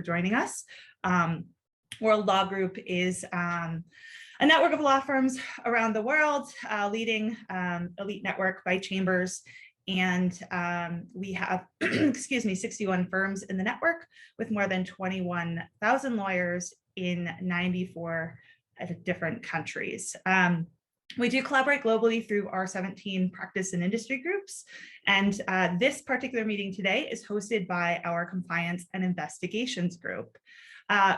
joining us. World Law Group is a network of law firms around the world, leading elite network by chambers. And we have, excuse me, 61 firms in the network with more than 21,000 lawyers in 94 different countries. We do collaborate globally through our 17 practice and industry groups. And this particular meeting today is hosted by our compliance and investigations group.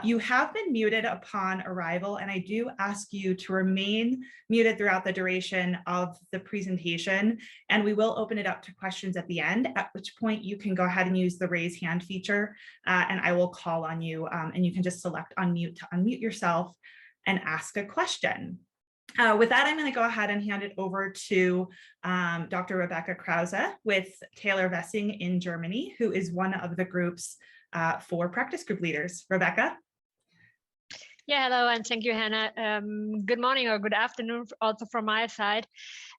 You have been muted upon arrival, and I do ask you to remain muted throughout the duration of the presentation, and we will open it up to questions at the end, at which point you can go ahead and use the raise hand feature, and I will call on you, and you can just select unmute to unmute yourself and ask a question. With that, I'm going to go ahead and hand it over to Dr. Rebecca Krause with Taylor Vessing in Germany, who is one of the group's for practice group leaders. Rebecca? Yeah, hello, and thank you, Hannah. Good morning or good afternoon also from my side.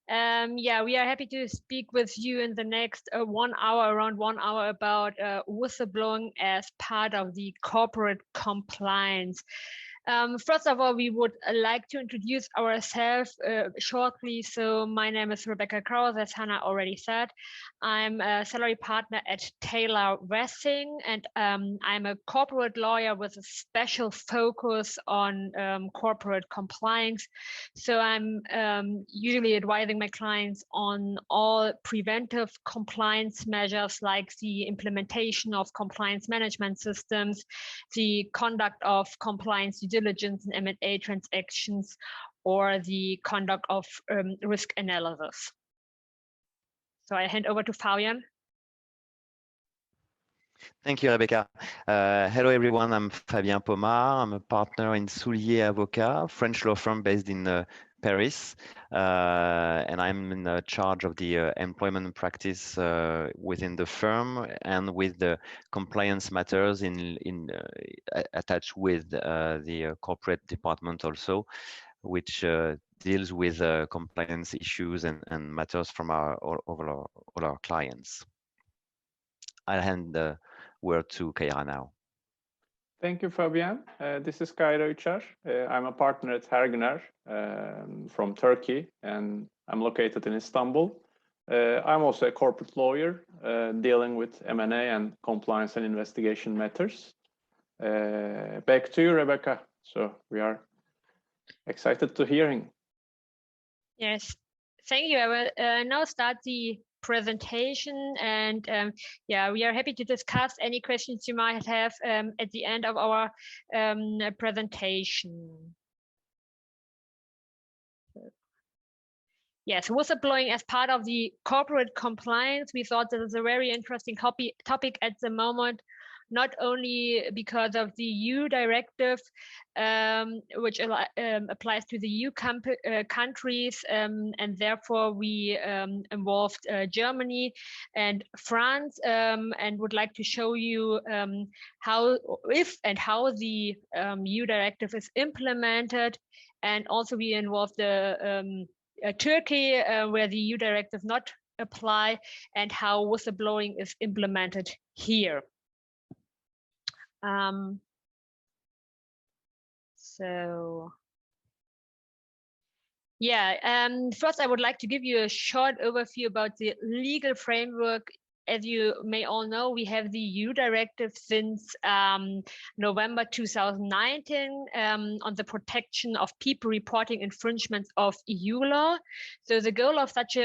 Yeah, we are happy to speak with you in the next 1 hour, around 1 hour, about whistleblowing as part of the corporate compliance. First of all, we would like to introduce ourselves shortly. So my name is Rebecca Krause, as Hannah already said. I'm a salary partner at Taylor Vessing, and I'm a corporate lawyer with a special focus on corporate compliance. So I'm usually advising my clients on all preventive compliance measures like the implementation of compliance management systems, the conduct of compliance due diligence and M&A transactions, or the conduct of risk analysis. So I hand over to Fabian. Thank you, Rebecca. Hello, everyone. I'm Fabien Pomard. I'm a partner in Soulier Avocat, French law firm based in Paris, and I'm in charge of the employment practice within the firm and with the compliance matters attached with the corporate department also, which deals with compliance issues and matters from all our clients. I'll hand the word to Kayra now. Thank you, Fabian. This is Kayra Üçer. I'm a partner at Hergner from Turkey, and I'm located in Istanbul. I'm also a corporate lawyer dealing with M&A and compliance and investigation matters. Back to you, Rebecca. So we are excited to hearing. Yes, thank you. I will now start the presentation, and yeah, we are happy to discuss any questions you might have at the end of our presentation. Yes, whistleblowing as part of the corporate compliance. We thought this is a very interesting topic at the moment, not only because of the EU directive, which applies to the EU countries, and therefore we involved Germany and France, and would like to show you how the EU directive is implemented. And also we involved the Turkey, where the EU directive not apply, and how whistleblowing is implemented here. So yeah, first I would like to give you a short overview about the legal framework. As you may all know, we have the EU directive since November 2019 on the protection of people reporting infringements of EU law. So the goal of such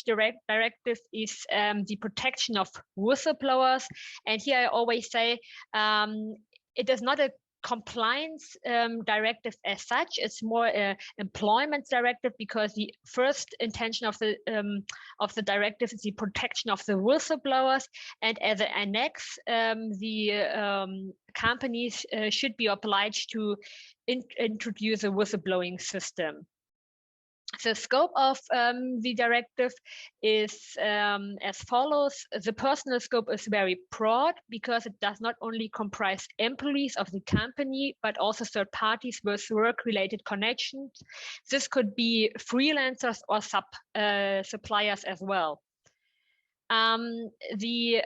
directive is the protection of whistleblowers. And here I always say it is not a compliance directive as such. It's more an employment directive, because the first intention of the directive is the protection of the whistleblowers, and as an annex, the companies should be obliged to introduce a whistleblowing system. The scope of the directive is as follows. The personal scope is very broad because it does not only comprise employees of the company, but also third parties with work-related connections. This could be freelancers or suppliers as well. The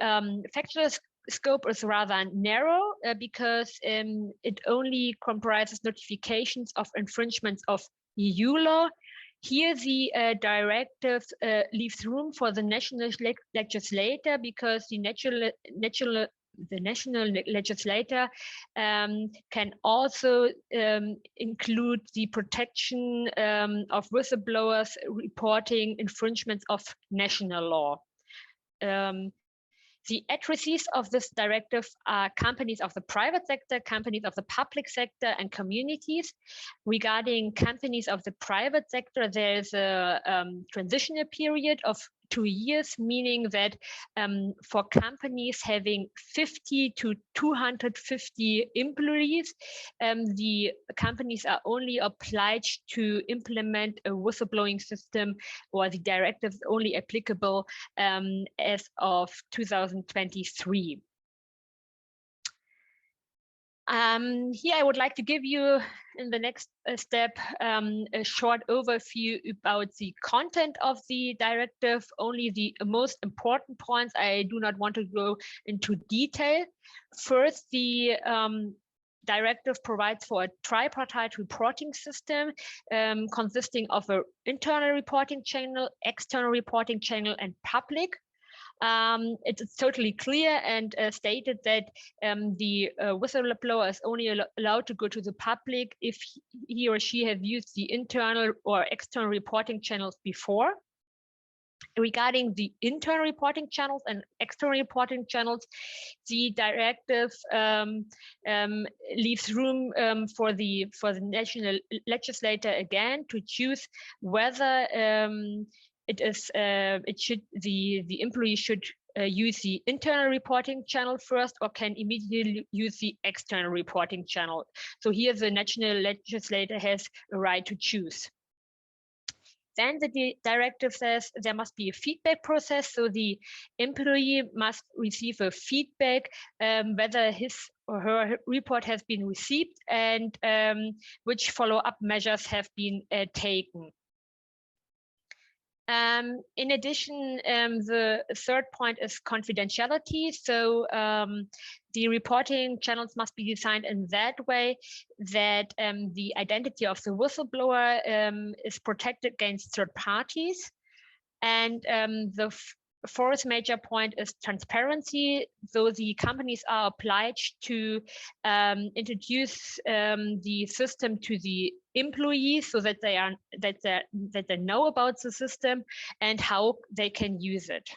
scope is rather narrow because it only comprises notifications of infringements of EU law. Here, the directive leaves room for the national legislator because the national legislator can also include the protection of whistleblowers reporting infringements of national law. The addressees of this directive are companies of the private sector, companies of the public sector, and communities. Regarding companies of the private sector, there's a transitional period of 2 years, meaning that for companies having 50 to 250 employees, the companies are only obliged to implement a whistleblowing system, or the directive is only applicable as of 2023. Here I would like to give you, in the next step, a short overview about the content of the directive, only the most important points. I do not want to go into detail. First, the directive provides for a tripartite reporting system consisting of an internal reporting channel, external reporting channel, and public. It's totally clear and stated that the whistleblower is only allowed to go to the public if he or she have used the internal or external reporting channels before. Regarding the internal reporting channels and external reporting channels, the directive leaves room for the national legislator again to choose whether the employee should use the internal reporting channel first, or can immediately use the external reporting channel. So here the national legislator has a right to choose. Then the directive says there must be a feedback process. So the employee must receive a feedback whether his or her report has been received and which follow-up measures have been taken. In addition, the third point is confidentiality. So the reporting channels must be designed in that way that the identity of the whistleblower is protected against third parties. And the fourth major point is transparency. So the companies are obliged to introduce the system to the employees so that they know about the system and how they can use it.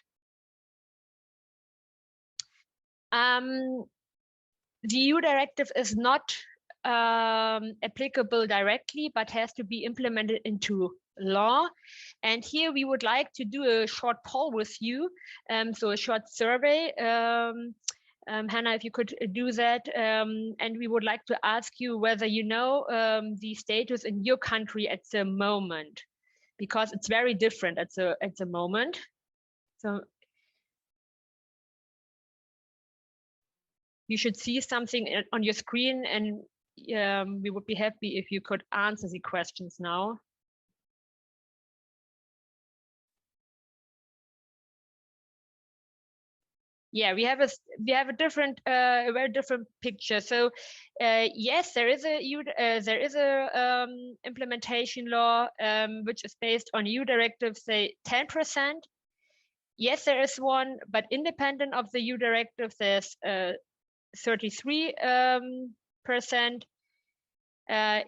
The EU directive is not applicable directly, but has to be implemented into law. And here we would like to do a short poll with you, so a short survey. Hannah, if you could do that, and we would like to ask you whether you know the status in your country at the moment, because it's very different at the moment. So you should see something on your screen, and we would be happy if you could answer the questions now. Yeah, we have a different, a very different picture. So, yes, there is a implementation law which is based on EU directive, say 10%. Yes, there is one, but independent of the EU directive, there's 33%.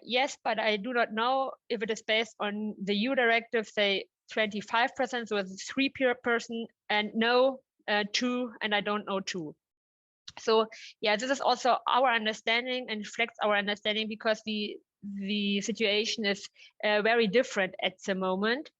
Yes, but I do not know if it is based on the EU directive, say 25%, so it's 3 per person, and no, 2, and I don't know 2. So yeah, this is also our understanding and reflects our understanding, because the situation is very different at the moment.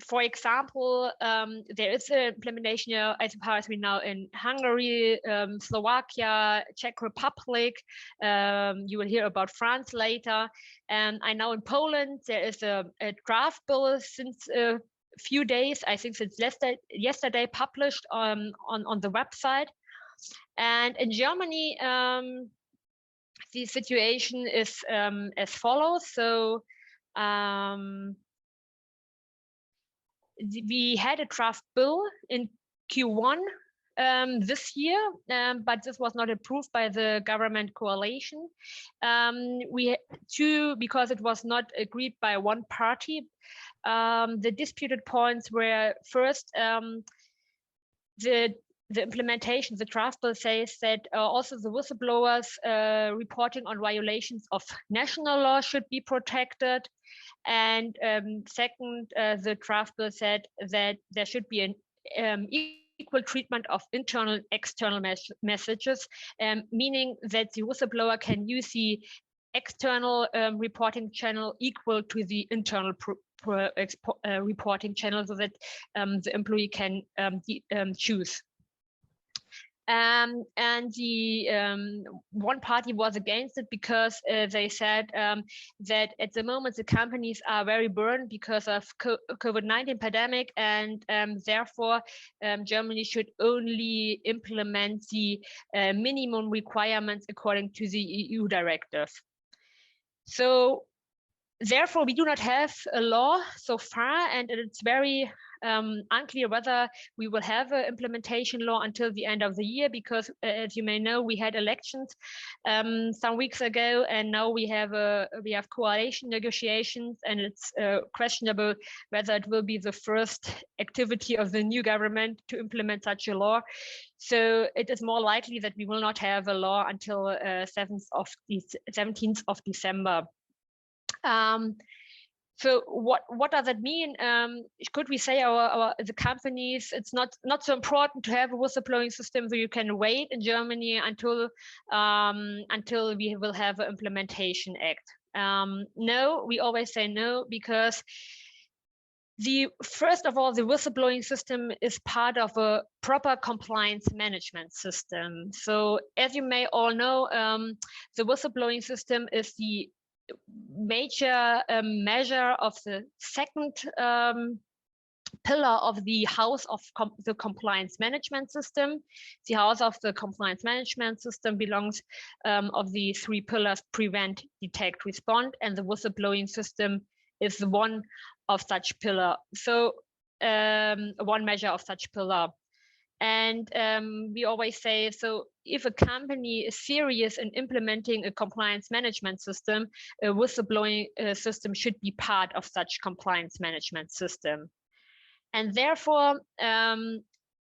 For example, there is an implementation, as far as we know, in Hungary, Slovakia, Czech Republic. You will hear about France later. And I know in Poland there is a draft bill since a few days, I think since yesterday, published on the website. And in Germany, the situation is as follows. So we had a draft bill in Q1 this year, but this was not approved by the government coalition. Because it was not agreed by one party. The disputed points were first the implementation. The draft bill says that also the whistleblowers reporting on violations of national law should be protected. And second, the draft bill said that there should be an equal treatment of internal and external messages, meaning that the whistleblower can use the external reporting channel equal to the internal reporting channel, so that the employee can choose. And the one party was against it because they said that at the moment the companies are very burdened because of COVID-19 pandemic, and therefore Germany should only implement the minimum requirements according to the EU directive. So therefore, we do not have a law so far, and it's very unclear whether we will have an implementation law until the end of the year, because as you may know, we had elections some weeks ago, and now we have coalition negotiations, and it's questionable whether it will be the first activity of the new government to implement such a law. So it is more likely that we will not have a law until 17th of December. So what does that mean? Could we say the companies, it's not so important to have a whistleblowing system, so you can wait in Germany until we will have an implementation act? No, we always say no, because first of all, the whistleblowing system is part of a proper compliance management system. So as you may all know, the whistleblowing system is the major measure of the second pillar of the house of the compliance management system. The house of the compliance management system belongs of the three pillars: prevent, detect, respond, and the whistleblowing system is one of such pillar. So one measure of such pillar. And we always say, so if a company is serious in implementing a compliance management system, a whistleblowing system should be part of such compliance management system. And therefore,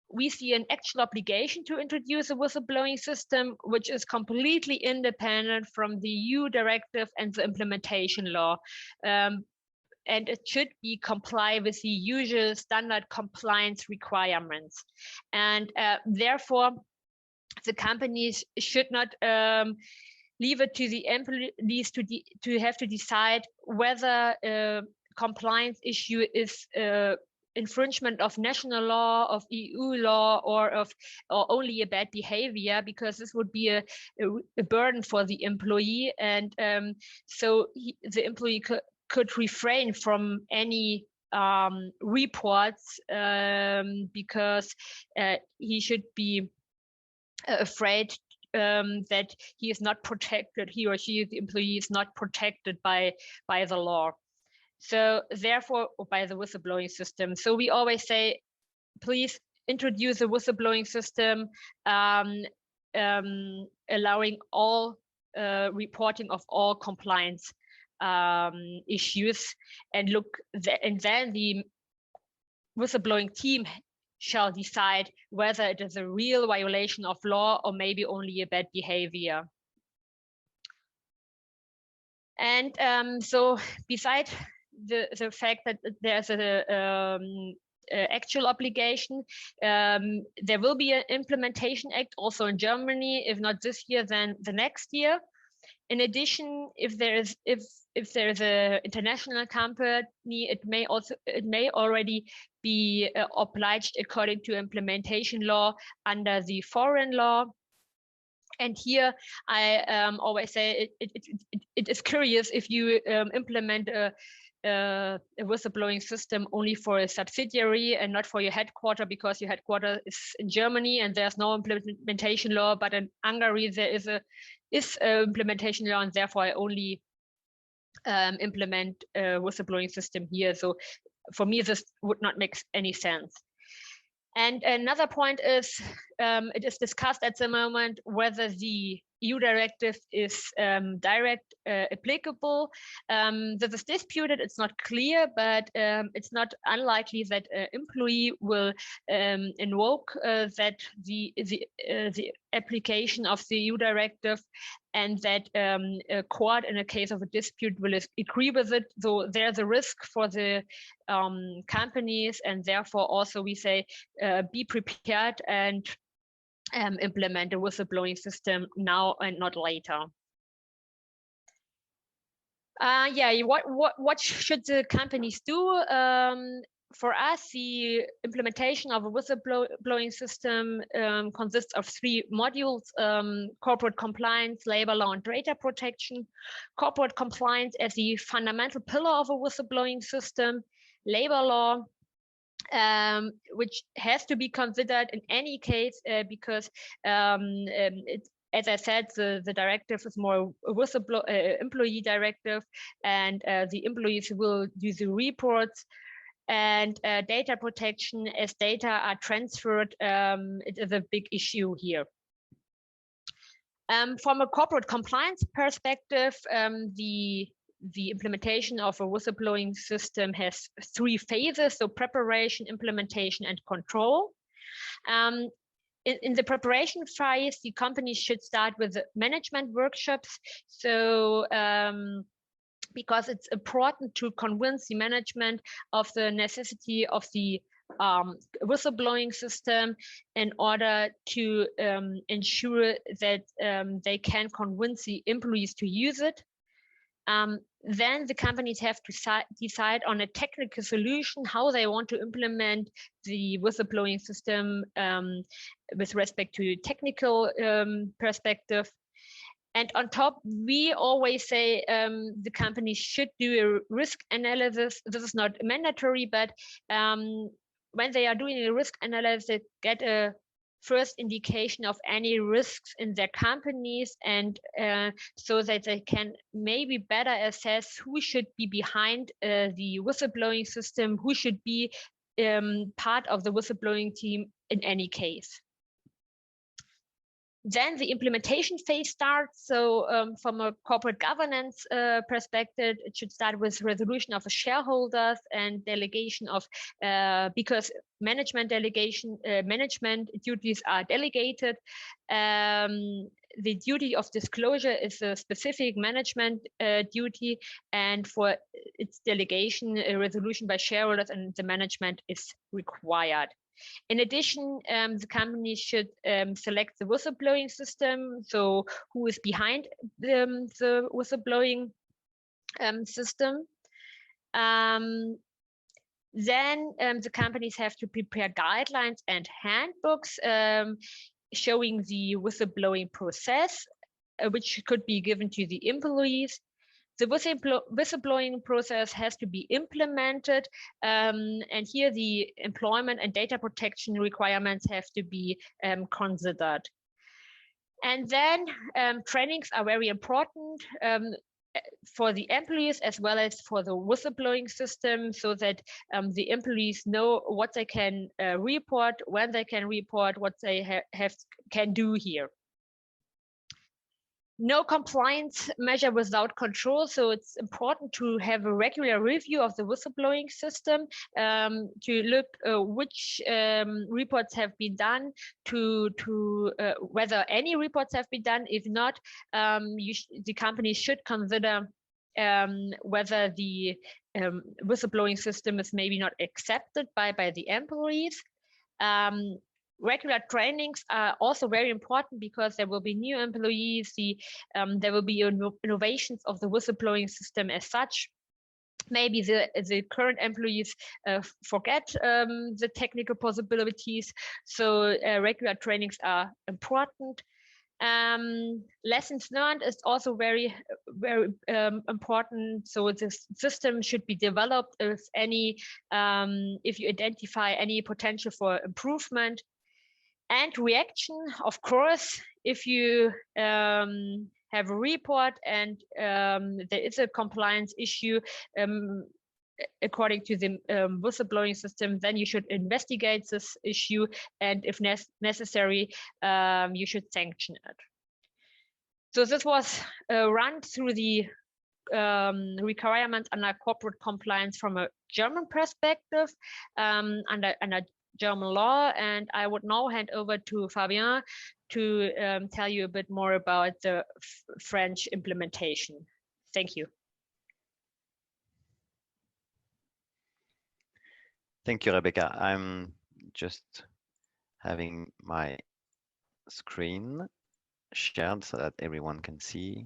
we see an actual obligation to introduce a whistleblowing system, which is completely independent from the EU directive and the implementation law. And it should be comply with the usual standard compliance requirements. And therefore, the companies should not leave it to the employees to have to decide whether a compliance issue is infringement of national law, of EU law, or only a bad behavior, because this would be a burden for the employee. And so the employee could refrain from any reports because he should be afraid that he is not protected, he or she, the employee, is not protected by the law. So therefore, by the whistleblowing system. So we always say, please introduce a whistleblowing system, allowing all reporting of all compliance issues, and then the whistleblowing team shall decide whether it is a real violation of law or maybe only a bad behavior. And so beside the fact that there's an actual obligation, there will be an implementation act also in Germany, if not this year, then the next year. In addition, if there is an international company, it may already be obliged according to implementation law under the foreign law. And here I always say it is curious if you implement a whistleblowing system only for a subsidiary and not for your headquarter, because your headquarter is in Germany and there's no implementation law, but in Hungary there is implementation law, and therefore I only implement a whistleblowing system here. So for me, this would not make any sense. And another point is, it is discussed at the moment whether the EU directive is direct applicable. This is disputed, it's not clear, but it's not unlikely that an employee will invoke that the application of the EU directive, and that a court in a case of a dispute will agree with it. So there's a risk for the companies, and therefore also we say be prepared and implement a whistleblowing system now and not later. Yeah, what should the companies do? For us, the implementation of a whistleblowing system consists of 3 modules: corporate compliance, labor law, and data protection. Corporate compliance as the fundamental pillar of a whistleblowing system. Labor law, which has to be considered in any case because as I said, the directive is more a employee directive, and the employees will do the reports. And data protection, as data are transferred, it is a big issue here. From a corporate compliance perspective, the implementation of a whistleblowing system has 3 phases: so preparation, implementation, and control. In the preparation phase, the companies should start with the management workshops. So because it's important to convince the management of the necessity of the whistleblowing system in order to ensure that they can convince the employees to use it. Then the companies have to decide on a technical solution, how they want to implement the whistleblowing system with respect to technical perspective. And on top, we always say the companies should do a risk analysis. This is not mandatory, but when they are doing a risk analysis, they get a first indication of any risks in their companies, and so that they can maybe better assess who should be behind the whistleblowing system, who should be part of the whistleblowing team in any case. Then the implementation phase starts. So from a corporate governance perspective, it should start with resolution of the shareholders and delegation of, because management duties are delegated. The duty of disclosure is a specific management duty, and for its delegation, a resolution by shareholders and the management is required. In addition, the company should select the whistleblowing system. So who is behind the whistleblowing system? Then the companies have to prepare guidelines and handbooks showing the whistleblowing process, which could be given to the employees. The whistleblowing process has to be implemented, and here the employment and data protection requirements have to be considered. And then trainings are very important for the employees as well as for the whistleblowing system, so that the employees know what they can report, when they can report, what they can do here. No compliance measure without control. So it's important to have a regular review of the whistleblowing system, to look which reports have been done, to whether any reports have been done. If not, the company should consider whether the whistleblowing system is maybe not accepted by the employees. Regular trainings are also very important because there will be new employees, there will be innovations of the whistleblowing system as such. Maybe the current employees forget the technical possibilities, so regular trainings are important. Lessons learned is also very important. So this system should be developed if you identify any potential for improvement. And reaction, of course, if you have a report and there is a compliance issue, according to the whistleblowing system, then you should investigate this issue, and if necessary, you should sanction it. So this was run through the requirements under corporate compliance from a German perspective, under German law. And I would now hand over to Fabien to tell you a bit more about the French implementation. Thank you. Thank you, Rebecca. I'm just having my screen shared so that everyone can see.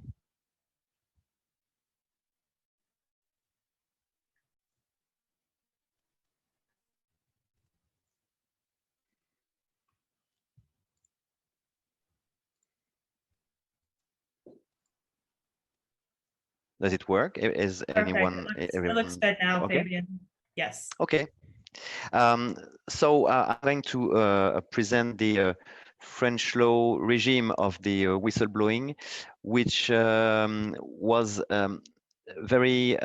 Does it work? Is anyone? It looks good now, okay? Fabian. Yes. Okay. So I'm going to present the French law regime of the whistleblowing, which was very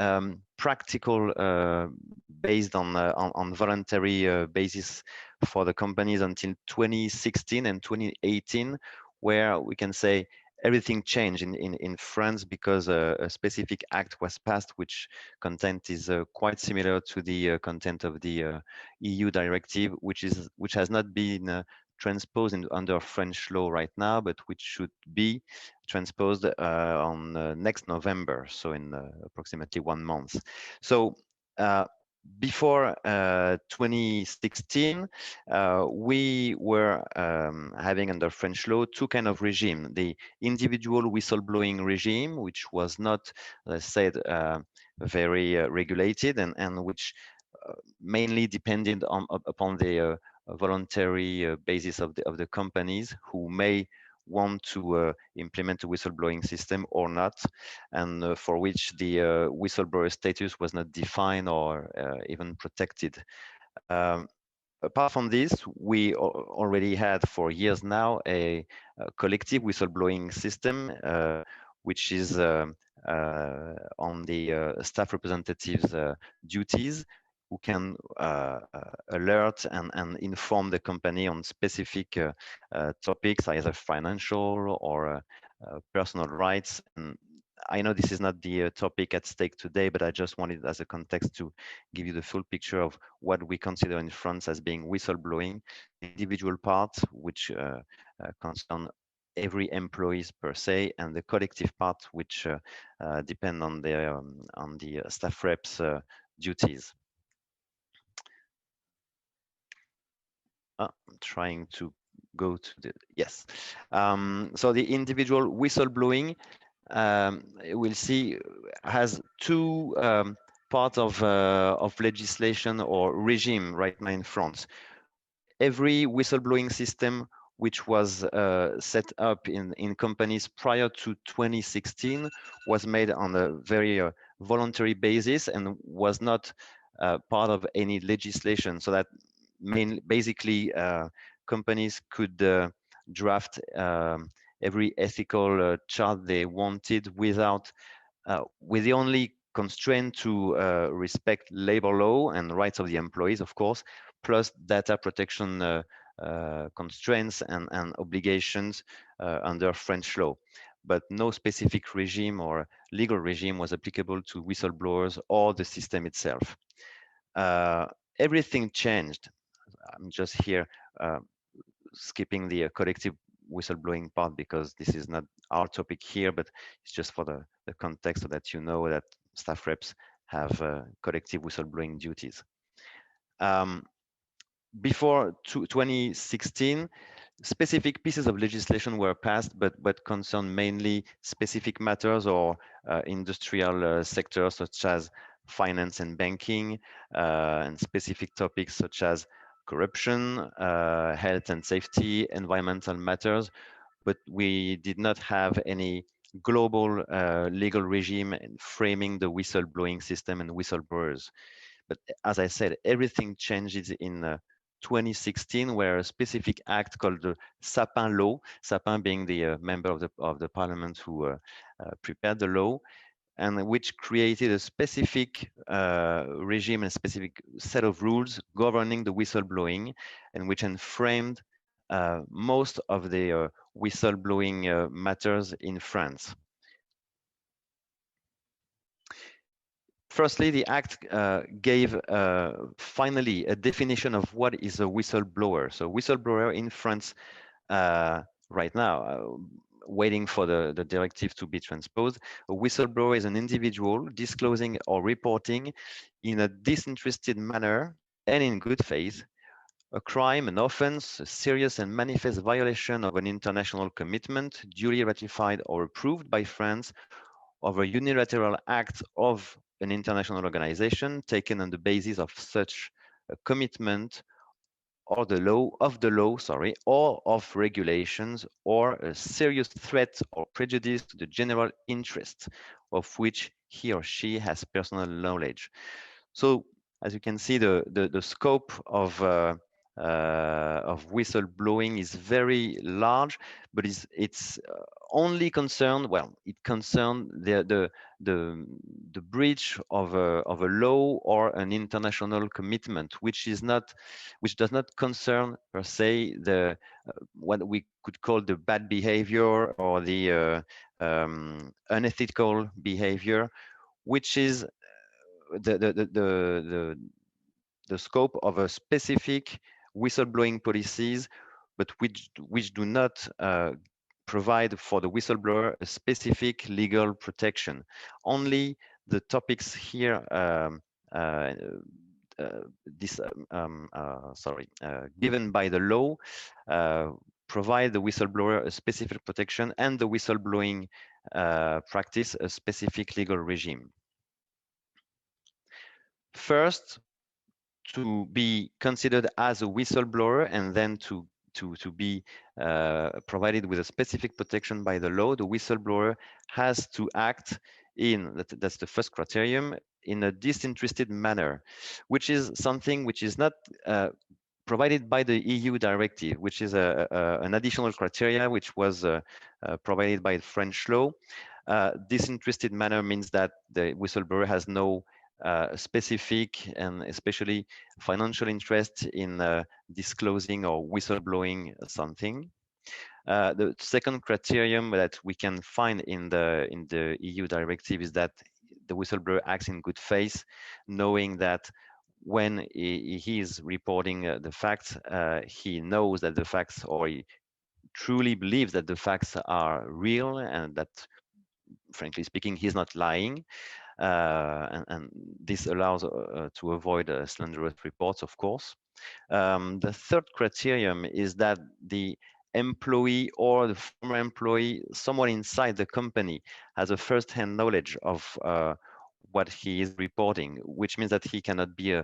practical, based on voluntary basis for the companies until 2016 and 2018, where we can say everything changed in France because a specific act was passed, which content is quite similar to the content of the EU directive, which has not been transposed under French law right now, but which should be transposed on next November, so in approximately 1 month. So before 2016, we were having under French law two kind of regime: the individual whistleblowing regime, which was not, as I said, very regulated, and which mainly depended upon the voluntary basis of the companies who may want to implement a whistleblowing system or not, and for which the whistleblower status was not defined or even protected. Apart from this, we already had for years now a collective whistleblowing system, which is on the staff representatives' duties, who can alert and inform the company on specific topics, either financial or personal rights. And I know this is not the topic at stake today, but I just wanted as a context to give you the full picture of what we consider in France as being whistleblowing. The individual part, which concern every employees per se, and the collective part, which depend on the staff reps' duties. I'm trying to go to the, yes. So the individual whistleblowing, we'll see, has two parts of legislation or regime right now in France. Every whistleblowing system which was set up in companies prior to 2016 was made on a very voluntary basis and was not part of any legislation, so that basically companies could draft every ethical chart they wanted without with the only constraint to respect labor law and rights of the employees, of course, plus data protection constraints and obligations under French law. But no specific regime or legal regime was applicable to whistleblowers or the system itself. Everything changed. I'm just here skipping the collective whistleblowing part because this is not our topic here, but it's just for the context so that you know that staff reps have collective whistleblowing duties. Before 2016, specific pieces of legislation were passed, but concerned mainly specific matters or industrial sectors such as finance and banking, and specific topics such as corruption, health and safety, environmental matters, but we did not have any global legal regime framing the whistleblowing system and whistleblowers. But as I said, everything changes in 2016, where a specific act called the Sapin law, Sapin being the member of the parliament who prepared the law, and which created a specific regime and a specific set of rules governing the whistleblowing, and which framed most of the whistleblowing matters in France. Firstly, the Act gave finally a definition of what is a whistleblower. So whistleblower in France right now, waiting for the directive to be transposed, a whistleblower is an individual disclosing or reporting in a disinterested manner and in good faith a crime, an offense, a serious and manifest violation of an international commitment duly ratified or approved by France, of a unilateral act of an international organization taken on the basis of such a commitment or the law, or of regulations, or a serious threat or prejudice to the general interest of which he or she has personal knowledge. So, as you can see, the scope of whistleblowing is very large, but it's only concerned. Well, it concerned the breach of a law or an international commitment, which does not concern per se the what we could call the bad behavior or the unethical behavior, which is the scope of a specific whistleblowing policies, but which do not provide for the whistleblower a specific legal protection. Only the topics here given by the law provide the whistleblower a specific protection, and the whistleblowing practice a specific legal regime. First, to be considered as a whistleblower and then to be provided with a specific protection by the law, the whistleblower has to act that's the first criterion, in a disinterested manner, which is something which is not provided by the EU directive, which is an additional criteria which was provided by French law. Disinterested manner means that the whistleblower has no specific and especially financial interest in disclosing or whistleblowing something. The second criterion that we can find in the EU directive is that the whistleblower acts in good faith, knowing that when he is reporting the facts, he knows that the facts, or he truly believes that the facts are real, and that, frankly speaking, he's not lying. And this allows to avoid slanderous reports, of course. The third criterion is that the employee or the former employee, someone inside the company, has a first-hand knowledge of what he is reporting, which means that he cannot be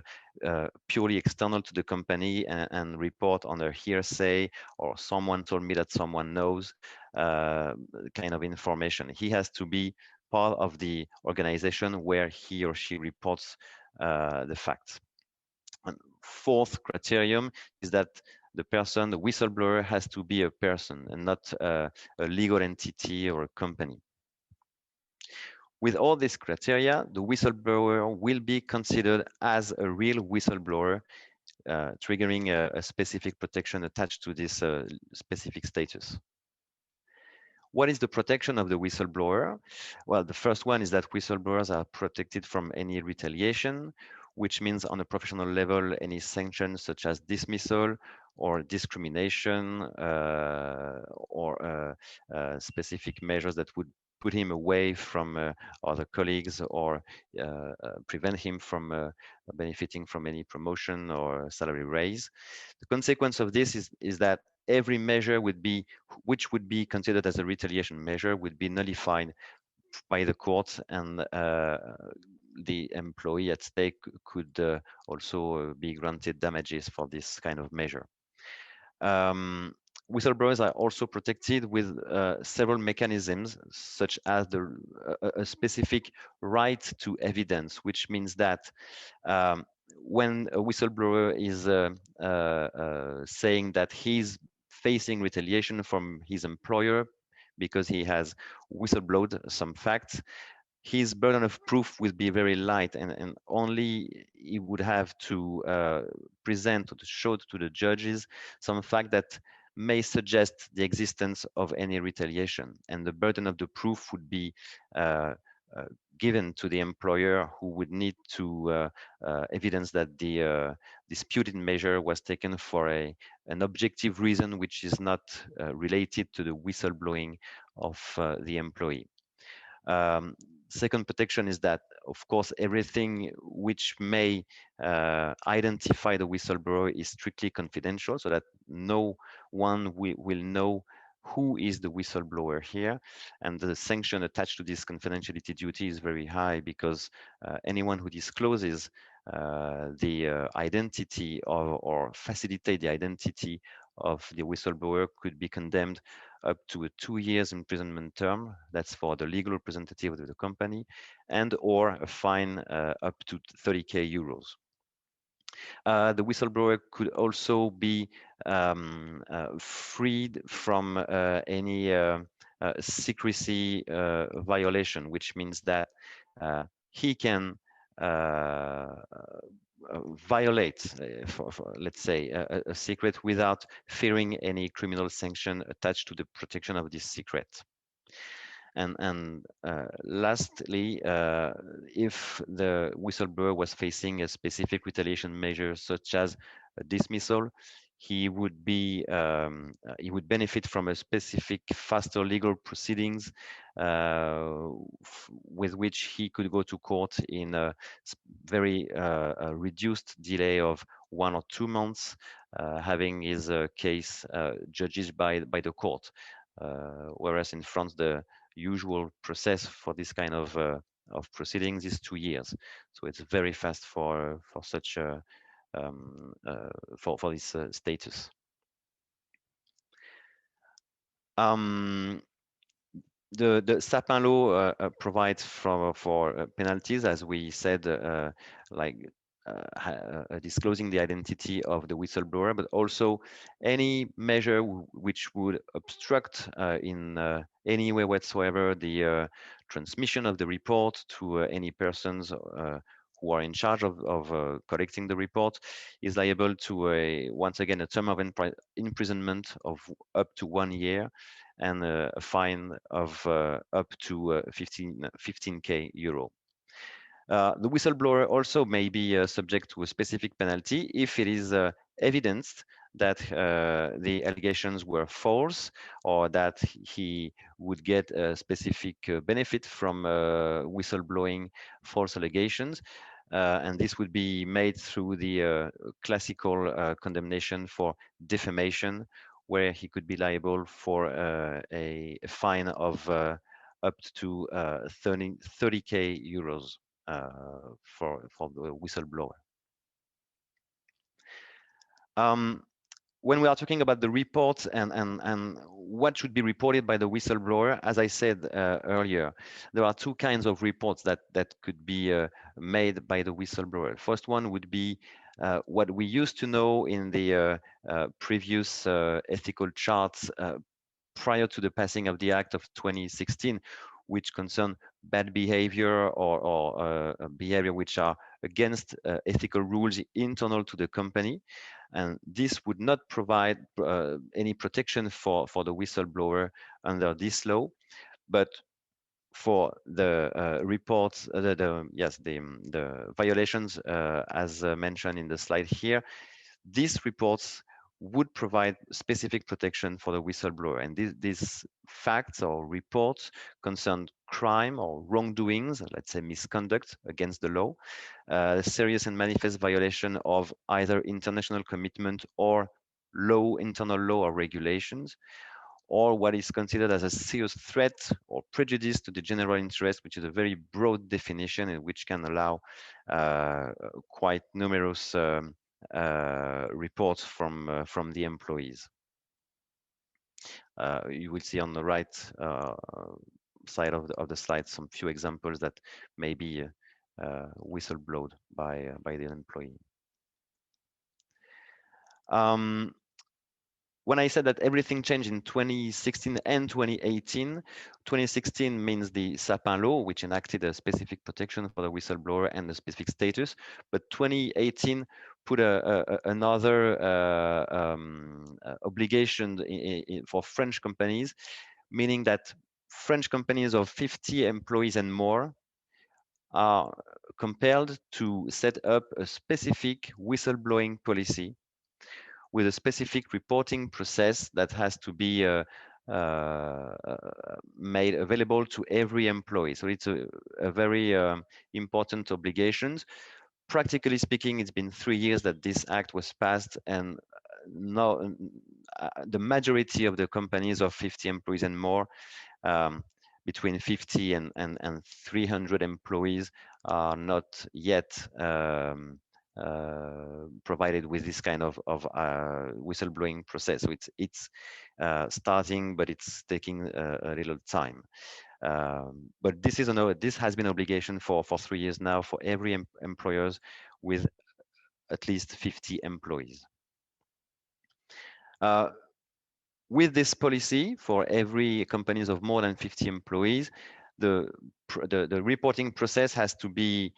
purely external to the company and report on a hearsay or someone told me that someone knows kind of information. He has to be part of the organization where he or she reports the facts. And fourth criterion is that the person, the whistleblower, has to be a person and not a legal entity or a company. With all these criteria, the whistleblower will be considered as a real whistleblower, triggering a specific protection attached to this specific status. What is the protection of the whistleblower? Well, the first one is that whistleblowers are protected from any retaliation, which means on a professional level, any sanctions such as dismissal or discrimination or specific measures that would put him away from other colleagues or prevent him from benefiting from any promotion or salary raise. The consequence of this is that every measure which would be considered as a retaliation measure would be nullified by the courts, and the employee at stake could also be granted damages for this kind of measure. Whistleblowers are also protected with several mechanisms, such as a specific right to evidence, which means that when a whistleblower is saying that he's facing retaliation from his employer because he has whistleblowed some facts, his burden of proof will be very light, and only he would have to present or to show to the judges some fact that may suggest the existence of any retaliation, and the burden of the proof would be uh, given to the employer, who would need to evidence that the disputed measure was taken for an objective reason which is not related to the whistleblowing of the employee. Second protection is that, of course, everything which may identify the whistleblower is strictly confidential, so that no one will know who is the whistleblower here. And the sanction attached to this confidentiality duty is very high, because anyone who discloses the identity or facilitate the identity of the whistleblower could be condemned up to a 2 years imprisonment term. That's for the legal representative of the company, and or a fine up to 30k euros. The whistleblower could also be freed from any secrecy violation, which means that he can violate, let's say, a secret without fearing any criminal sanction attached to the protection of this secret. And lastly, if the whistleblower was facing a specific retaliation measure, such as a dismissal, he would benefit from a specific faster legal proceedings with which he could go to court in a very reduced delay of 1 or 2 months, having his case judged by the court. Whereas in France, the usual process for this kind of proceedings is 2 years. So it's very fast for such for this status. The Sapin law provides for penalties, as we said, like disclosing the identity of the whistleblower, but also any measure which would obstruct in any way whatsoever the transmission of the report to any persons who are in charge of collecting the report, is liable to once again a term of imprisonment of up to 1 year, and a fine of up to 15k euro. The whistleblower also may be subject to a specific penalty if it is evidenced that the allegations were false, or that he would get a specific benefit from whistleblowing false allegations. And this would be made through the classical condemnation for defamation, where he could be liable for a fine of up to 30k euros for the whistleblower. When we are talking about the reports and what should be reported by the whistleblower, as I said earlier, there are 2 kinds of reports that could be made by the whistleblower. First one would be what we used to know in the previous ethical charts prior to the passing of the Act of 2016, which concern bad behavior or behavior which are against ethical rules internal to the company. And this would not provide any protection for the whistleblower under this law. But for the reports, the violations as mentioned in the slide here, these reports would provide specific protection for the whistleblower. And these facts or reports concern crime or wrongdoings, let's say misconduct against the law, serious and manifest violation of either international commitment or internal law or regulations, or what is considered as a serious threat or prejudice to the general interest, which is a very broad definition and which can allow quite numerous reports from the employees. You will see on the right side of the slide some few examples that may be whistleblowed by the employee. when I said that everything changed in 2016 and 2018, 2016 means the Sapin law, which enacted a specific protection for the whistleblower and a specific status. But 2018 put another obligation for French companies, meaning that French companies of 50 employees and more are compelled to set up a specific whistleblowing policy with a specific reporting process that has to be made available to every employee. So it's a very important obligation. Practically speaking, it's been 3 years that this act was passed, and no, the majority of the companies of 50 employees and more, between 50 and 300 employees, are not yet provided with this kind of whistleblowing process. So it's starting, but it's taking a little time. But this has been an obligation for 3 years now for every employers with at least 50 employees. With this policy, for every companies of more than 50 employees, the reporting process has to be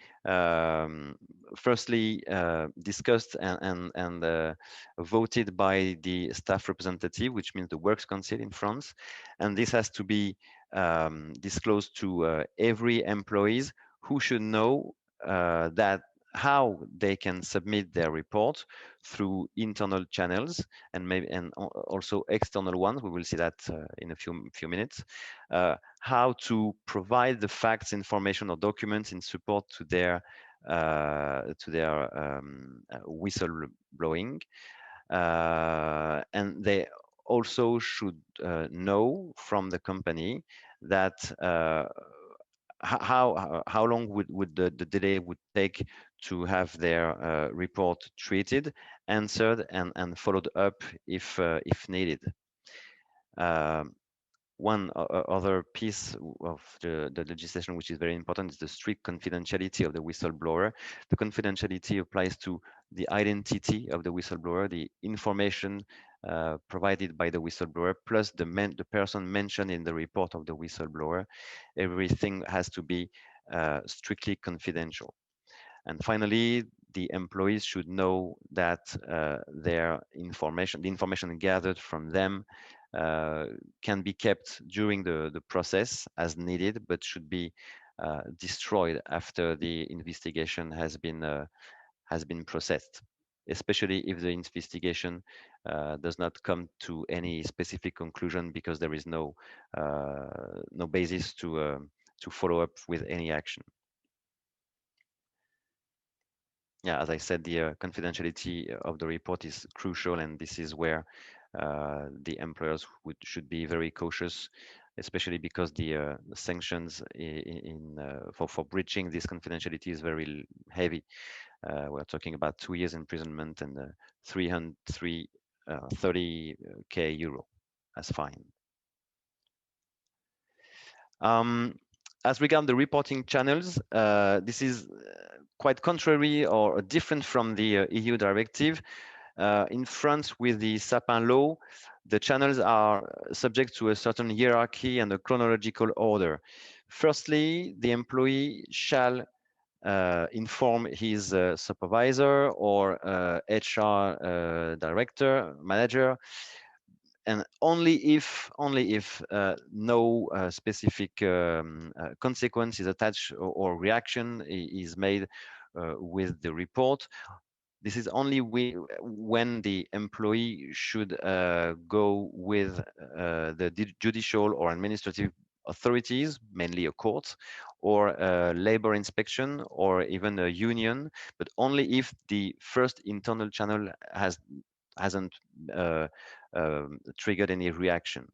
firstly discussed and voted by the staff representative, which means the Works Council in France, and this has to be disclosed to every employees, who should know that how they can submit their report through internal channels and maybe also external ones. We will see that in a few minutes. How to provide the facts, information, or documents in support to their whistleblowing, and they also should know from the company that how long would the delay would take to have their report treated, answered, and followed up if needed. One other piece of the legislation which is very important is the strict confidentiality of the whistleblower. The confidentiality applies to the identity of the whistleblower, the information provided by the whistleblower, plus the person mentioned in the report of the whistleblower. Everything has to be strictly confidential. And finally, the employees should know that the information gathered from them can be kept during the process as needed, but should be destroyed after the investigation has been processed, especially if the investigation does not come to any specific conclusion, because there is no basis to follow up with any action. Yeah, as I said, the confidentiality of the report is crucial, and this is where the employers should be very cautious, especially because the sanctions for breaching this confidentiality is very heavy. We're talking about 2 years imprisonment and 30k euro as fine. As regards the reporting channels, this is quite contrary or different from the EU directive. In France, with the Sapin law, the channels are subject to a certain hierarchy and a chronological order. Firstly, the employee shall inform his supervisor or HR director, manager, and only if no specific consequence is attached or reaction is made with the report. This is only when the employee should go with the judicial or administrative authorities, mainly a court, or a labor inspection, or even a union, but only if the first internal channel hasn't triggered any reaction.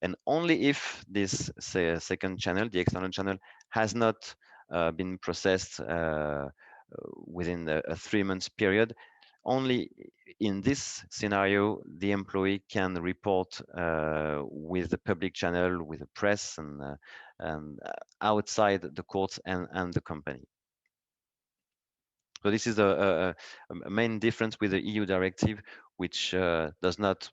And only if this second channel, the external channel, has not been processed within a 3 months period, only in this scenario the employee can report with the public channel, with the press, and outside the courts and the company. So this is a main difference with the EU directive, which does not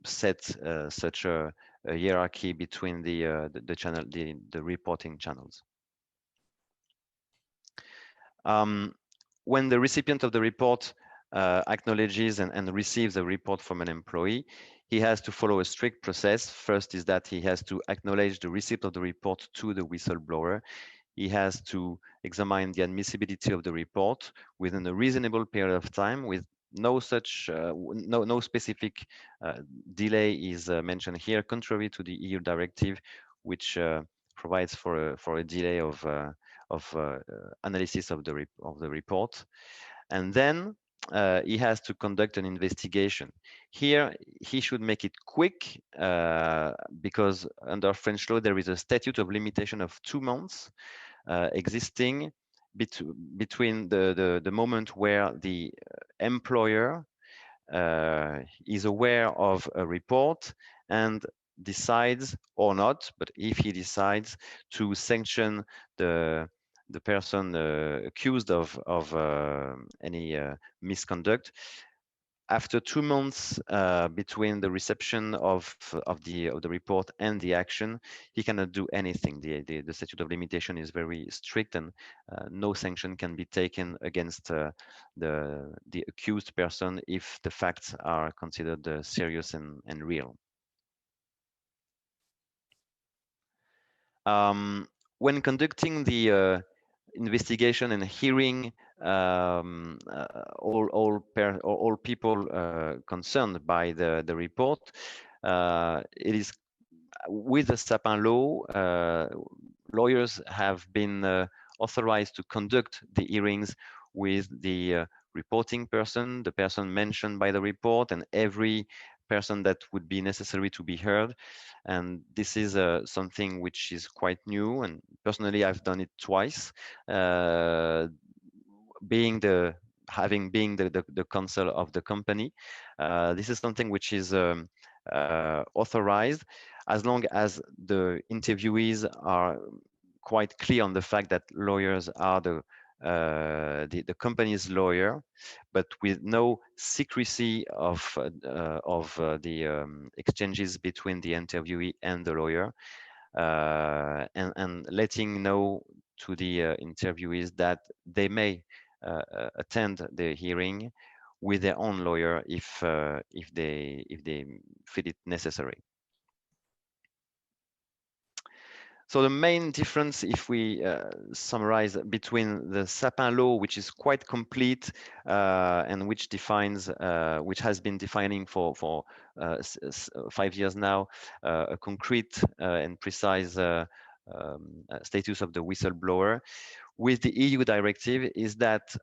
set such a hierarchy between the channel, the reporting channels. When the recipient of the report acknowledges and receives a report from an employee, he has to follow a strict process. First is that he has to acknowledge the receipt of the report to the whistleblower. He has to examine the admissibility of the report within a reasonable period of time, with no such no specific delay is mentioned here, contrary to the EU directive, which provides for a delay of analysis of the report. And then he has to conduct an investigation. Here, he should make it quick because under French law, there is a statute of limitation of 2 months existing between the moment where the employer is aware of a report and decides or not, but if he decides to sanction the person accused of any misconduct. After 2 months between the reception of the report and the action, he cannot do anything. The statute of limitation is very strict, and no sanction can be taken against the accused person if the facts are considered serious and real. When conducting the investigation and hearing all people concerned by the report, it is with the Sapin law, lawyers have been authorized to conduct the hearings with the reporting person, the person mentioned by the report, and every person that would be necessary to be heard. And this is something which is quite new, and personally I've done it twice, being the counsel of the company. This is something which is authorized as long as the interviewees are quite clear on the fact that lawyers are the company's lawyer, but with no secrecy of the exchanges between the interviewee and the lawyer, and letting know to the interviewees that they may attend the hearing with their own lawyer if they feel it necessary. So the main difference, if we summarize, between the Sapin law, which is quite complete and which defines, which has been defining for 5 years now, a concrete and precise status of the whistleblower, with the EU directive, is that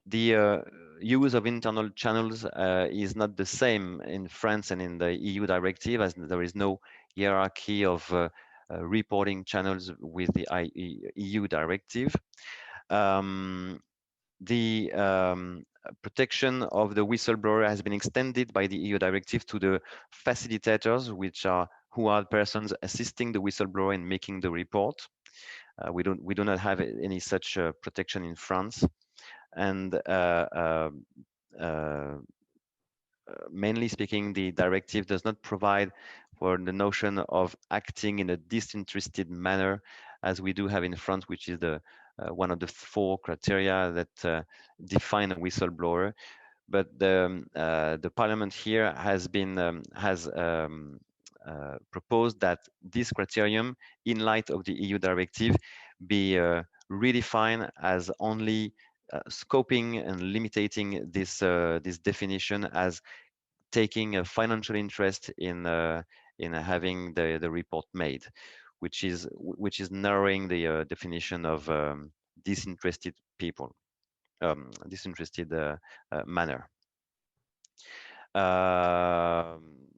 the use of internal channels is not the same in France and in the EU directive, as there is no hierarchy of reporting channels with the EU directive. The protection of the whistleblower has been extended by the EU directive to the facilitators, who are persons assisting the whistleblower in making the report. We do not have any such protection in France, and mainly speaking, the directive does not provide for the notion of acting in a disinterested manner, as we do have in France, which is the one of the 4 criteria that define a whistleblower. But the Parliament here has been proposed that this criterion, in light of the EU directive, be redefined as only scoping and limiting this definition as taking a financial interest in having the report made, which is narrowing the definition of disinterested people, disinterested manner.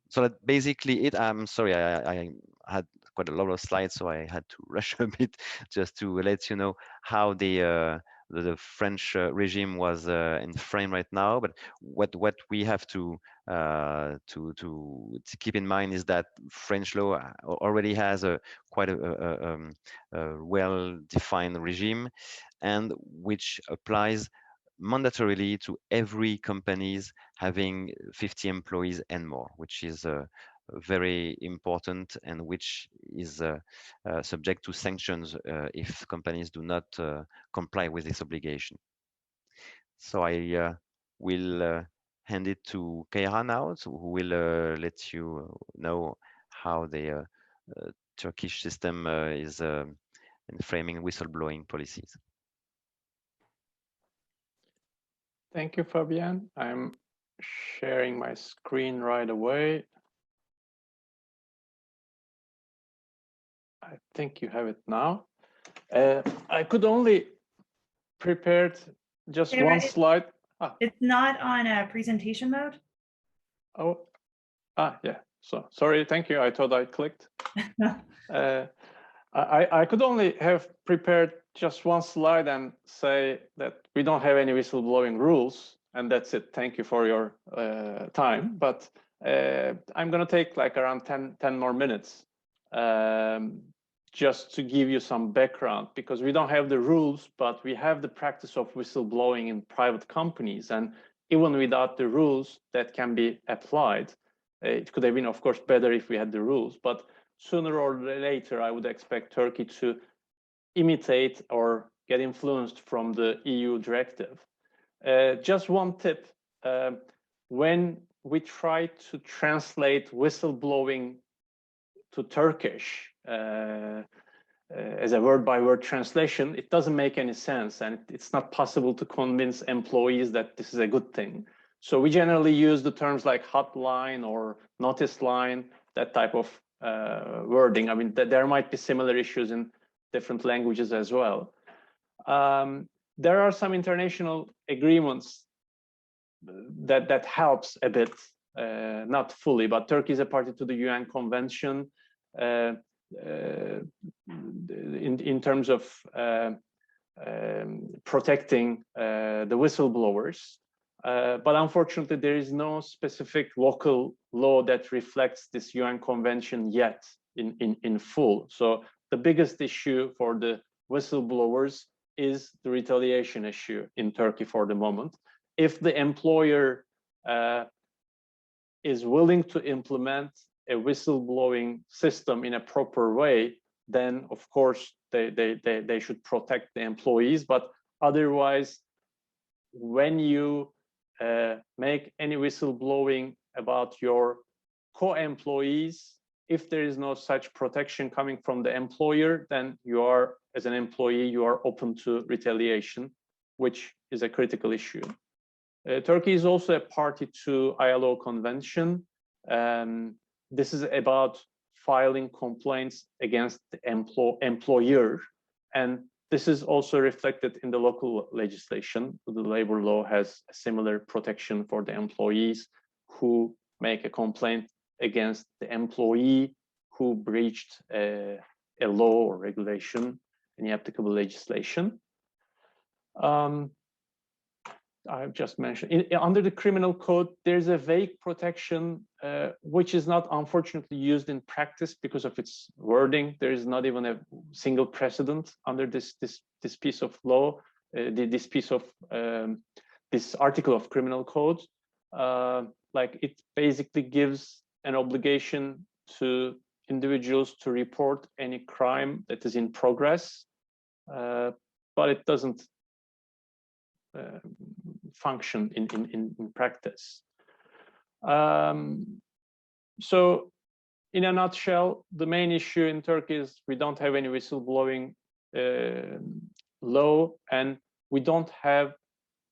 So that basically it. I'm sorry, I had quite a lot of slides, so I had to rush a bit just to let you know how the French regime was in frame right now. But what we have to keep in mind is that French law already has a quite a well-defined regime, and which applies mandatorily to every companies having 50 employees and more, which is very important and which is subject to sanctions if companies do not comply with this obligation. So I will hand it to Kaira now, who will let you know how the Turkish system is in framing whistleblowing policies. Thank you, Fabian. I'm sharing my screen right away. I think you have it now. I could only prepared just Kaira, one slide. It's not on a presentation mode. Oh, yeah. So sorry. Thank you. I thought I clicked. I could only have prepared just one slide and say that we don't have any whistleblowing rules, and that's it. Thank you for your time. But I'm going to take like around 10 more minutes just to give you some background, because we don't have the rules, but we have the practice of whistleblowing in private companies. And even without the rules that can be applied, it could have been, of course, better if we had the rules. But sooner or later, I would expect Turkey to imitate or get influenced from the EU directive. Just one tip, when we try to translate whistleblowing to Turkish as a word-by-word translation, it doesn't make any sense, and it's not possible to convince employees that this is a good thing. So we generally use the terms like hotline or notice line, that type of wording. I mean, there might be similar issues in different languages as well. There are some international agreements that helps a bit, not fully, but Turkey is a party to the UN Convention in terms of protecting the whistleblowers. But unfortunately, there is no specific local law that reflects this UN Convention yet in full. So the biggest issue for the whistleblowers is the retaliation issue in Turkey for the moment. If the employer is willing to implement a whistleblowing system in a proper way, then of course they should protect the employees. But otherwise, when you make any whistleblowing about your co-employees, if there is no such protection coming from the employer, then you are, as an employee, you are open to retaliation, which is a critical issue. Turkey is also a party to ILO convention. This is about filing complaints against the employer, and this is also reflected in the local legislation. The labor law has a similar protection for the employees who make a complaint against the employee who breached a law or regulation, any applicable legislation. I've just mentioned, under the criminal code, there's a vague protection, which is not unfortunately used in practice because of its wording. There is not even a single precedent under this piece of law, this article of criminal code. Like, it basically gives an obligation to individuals to report any crime that is in progress, but it doesn't function in practice. So in a nutshell, the main issue in Turkey is we don't have any whistleblowing law, and we don't have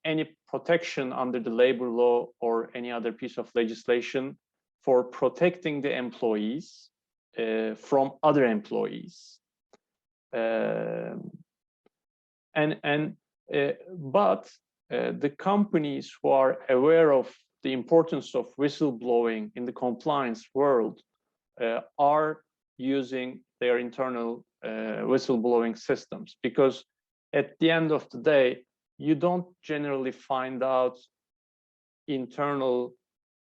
any protection under the labor law or any other piece of legislation for protecting the employees from other employees. But the companies who are aware of the importance of whistleblowing in the compliance world are using their internal whistleblowing systems, because at the end of the day, you don't generally find out internal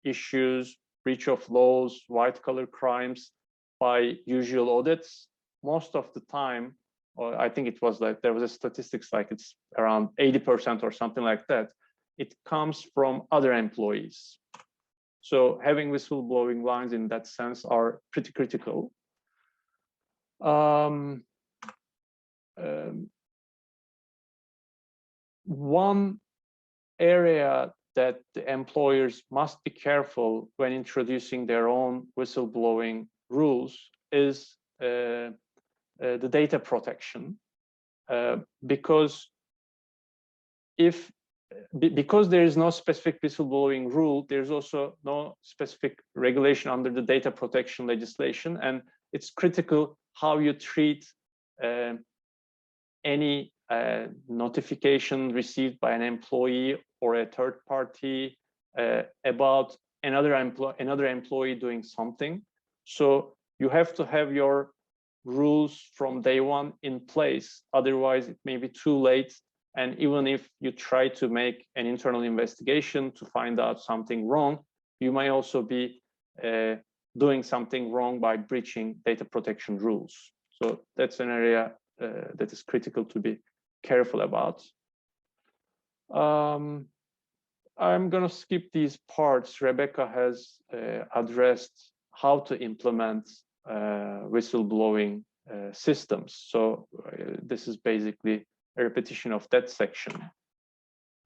issues, breach of laws, white-collar crimes by usual audits. Most of the time, or I think it was like there was a statistics like it's around 80% or something like that, it comes from other employees. So having whistleblowing lines in that sense are pretty critical. One area that the employers must be careful when introducing their own whistleblowing rules is the data protection, because because there is no specific whistleblowing rule, there's also no specific regulation under the data protection legislation, and it's critical how you treat any notification received by an employee or a third party about another employee doing something. So you have to have your rules from day one in place, otherwise it may be too late. And even if you try to make an internal investigation to find out something wrong, you may also be doing something wrong by breaching data protection rules. So that's an area that is critical to be careful about. I'm going to skip these parts. Rebecca has addressed how to implement whistleblowing systems. So this is basically a repetition of that section.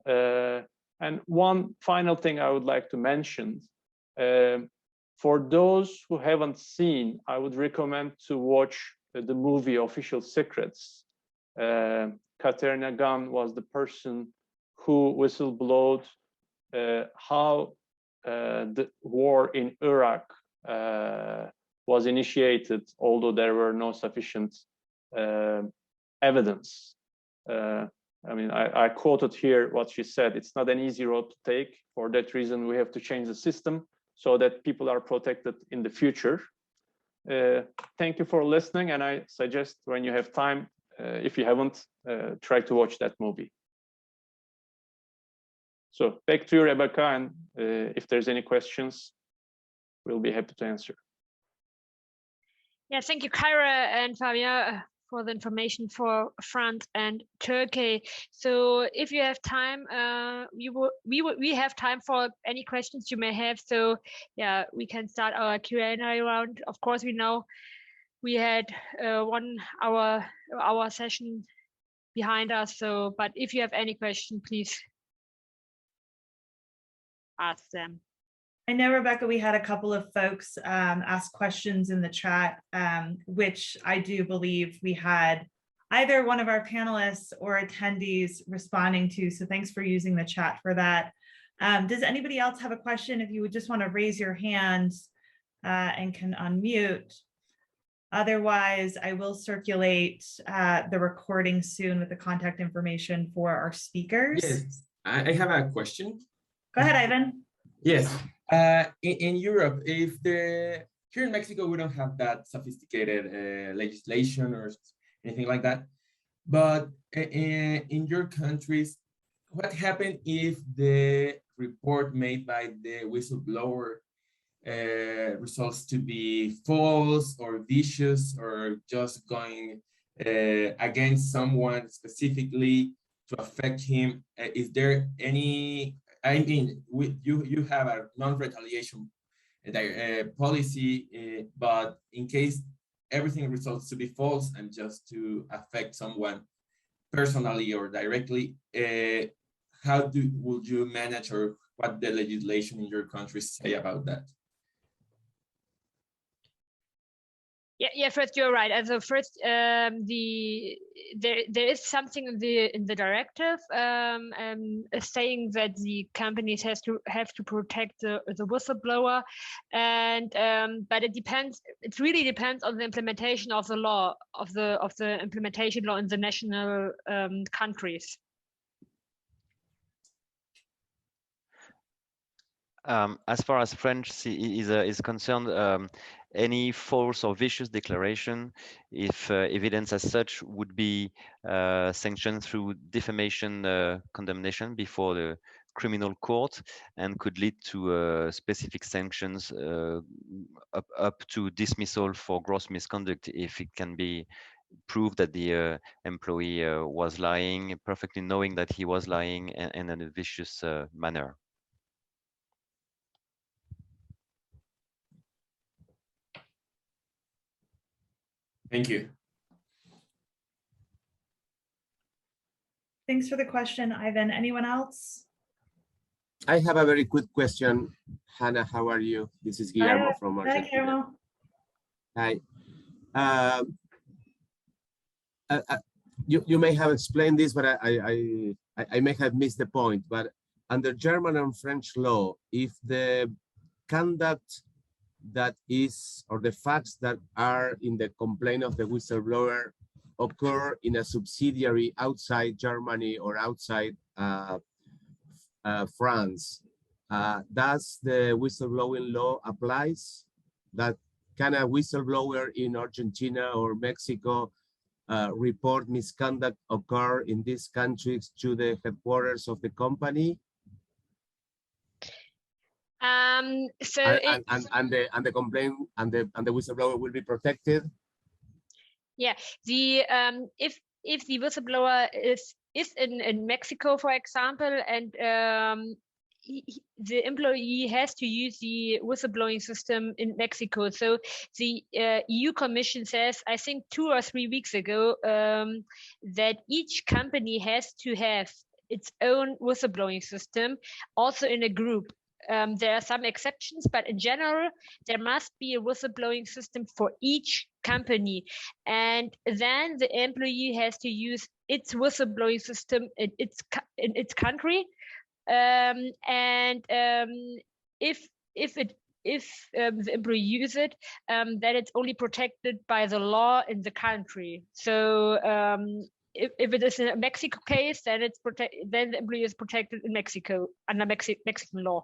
And one final thing I would like to mention, for those who haven't seen, I would recommend to watch the movie Official Secrets. Katerina Gunn was the person who whistleblowed how the war in Iraq was initiated, although there were no sufficient evidence. I mean, I quoted here what she said. It's not an easy road to take. For that reason, we have to change the system so that people are protected in the future. Thank you for listening, and I suggest when you have time, if you haven't, try to watch that movie. So back to you, Rebecca, and if there's any questions, we'll be happy to answer. Yeah, thank you, Kyra and Fabien, for the information for France and Turkey. So if you have time, we have time for any questions you may have. So yeah, we can start our Q&A round. Of course, we know we had 1 hour session behind us. So, but if you have any question, please ask them. I know, Rebecca, we had a couple of folks ask questions in the chat, which I do believe we had either one of our panelists or attendees responding to. So thanks for using the chat for that. Does anybody else have a question? If you would just want to raise your hand and can unmute. Otherwise, I will circulate the recording soon with the contact information for our speakers. Yes, I have a question. Go ahead, Ivan. Yes, in Europe, here in Mexico, we don't have that sophisticated legislation or anything like that. But in your countries, what happened if the report made by the whistleblower results to be false or vicious or just going against someone specifically to affect him? Is there any, I mean, you have a non-retaliation policy, but in case everything results to be false and just to affect someone personally or directly, how would you manage, or what the legislation in your country say about that? Yeah, first you're right. As a first, there is something in the directive saying that the companies have to protect the whistleblower, and but it depends. It really depends on the implementation of the law of the implementation law in the national countries. As far as French is concerned, any false or vicious declaration, if evidence as such, would be sanctioned through defamation condemnation before the criminal court, and could lead to specific sanctions up to dismissal for gross misconduct if it can be prove that the employee was lying, perfectly knowing that he was lying in a vicious manner. Thank you. Thanks for the question, Ivan. Anyone else? I have a very quick question. Hannah, how are you? This is Guillermo from Hi, Argentina. Guillermo. Hi. You may have explained this, but I may have missed the point. But under German and French law, if the conduct that is, or the facts that are in the complaint of the whistleblower occur in a subsidiary outside Germany or outside France, does the whistleblowing law applies? That can a whistleblower in Argentina or Mexico report misconduct occur in these countries to the headquarters of the company? And the complaint and the whistleblower will be protected? Yeah, the if the whistleblower is in Mexico, for example, and the employee has to use the whistleblowing system in Mexico. So the EU Commission says, I think 2 or 3 weeks ago, that each company has to have its own whistleblowing system, also in a group. There are some exceptions, but in general, there must be a whistleblowing system for each company. And then the employee has to use its whistleblowing system in its country. If the employee use it, then it's only protected by the law in the country. So if it is a Mexico case, then then the employee is protected in Mexico under Mexican law.